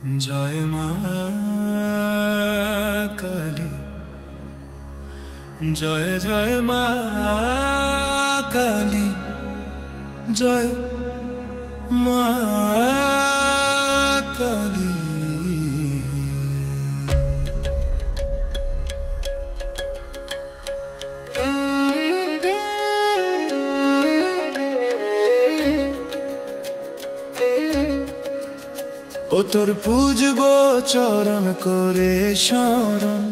জয় মা কালী, জয় জয় মা কালী, জয় মা কালী। ও তোর পুজবো চরণ করে শরণ,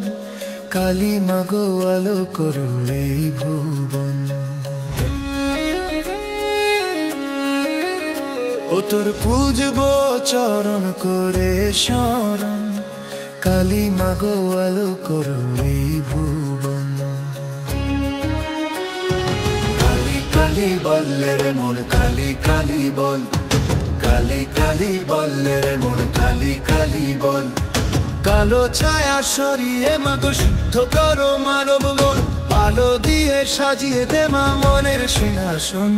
কালী মাগো আলো করো এই ভুবন। ও তোর পুজবো চরণ করে শরণ, কালী মাগো আলো করো এই ভুবন। কালী কালী বললে রে মন, কালী কালী বল, কালী কালী বললে রে মন, কালী কালী বল। কালো ছায়া সরিয়ে মাগো শুদ্ধ করো মানব মন, আলো দিয়ে সাজিয়ে দে মা মনের সিংহাসন।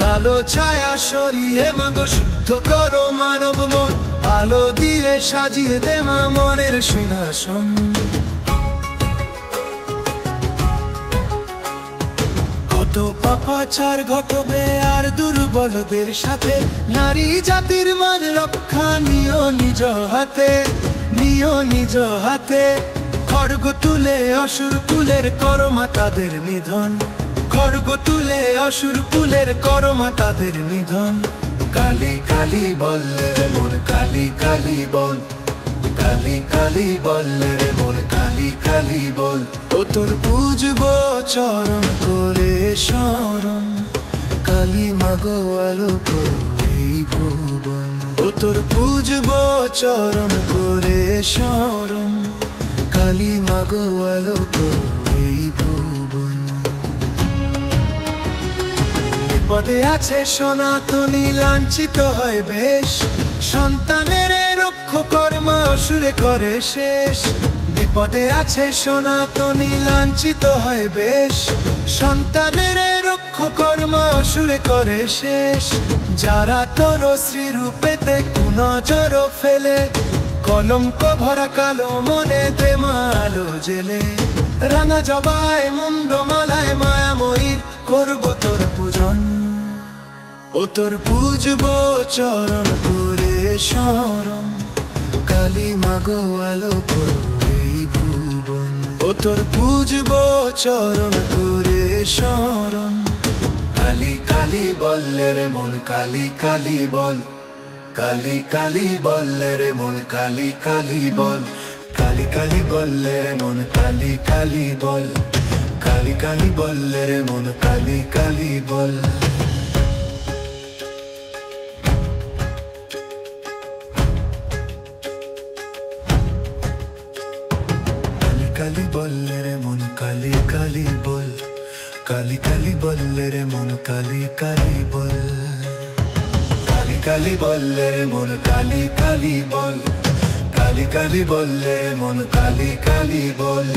কালো ছায়া সরিয়ে মাগো শুদ্ধ করো মানব মন, আলো দিয়ে সাজিয়ে দে মা মনের সিংহাসন। কত পাপাচার ঘটবে আর দুর্বলদের সাথে, নারী জাতির মান রক্ষা নিও নিজ হাতে, নিও নিজ হাতে। খড়গ তুলে অসুর কুলের করমা তাদের নিধন, খড়গ তুলে অসুর কুলের করমা তাদের নিধন। কালী কালী বললে রে মন, কালী কালী বল, কালী কালী বললে রে মন, কালী কালী বল। ও তোর পুজবো চরণ করে শরণ, কালী মাগো আলো করো এই ভুবন। ও তোর পুজবো চরণ করে শরণ, কালী মাগো আলো করো এই ভুবন। বিপদে আছে সনাতনী লাঞ্ছিত হয় বেশ, সন্তানের রক্ষ কর্ম অসুরে করে শেষ। বিপদে আছে সনাতনী লাঞ্ছিত হয় বেশ, সন্তানের রক্ষ কর্ম অসুরে করে শেষ। যারা তোর শ্রীরূপেতে কুনজর ফেলে, কলঙ্ক ভরা কালো মনে দে মা আলো জেলে। রাঙা জবায় মুন্ডমালায় মায়াময়ীর করবো তোর পূজন। ও তোর পুজবো চরণ করে শরণ, কালী মাগো আলো করো এই ভুবন। ও তোর পুজবো চরণ করে শরণ, কালী কালী বললে রে মন, কালী কালী বল, কালী কালী বললে রে মন, কালী কালী বল। কালী কালী বললে রে মন, কালী কালী বল, কালী কালী বললে রে মন, কালী কালী বল। কালী বললে রে মন, কালী কালী বল, কালী কালী বললে রে মন, কালী কালী বল। কালী কালী বললে রে মন, কালী কালী বল, কালী কালী বললে রে মন, কালী কালী বল।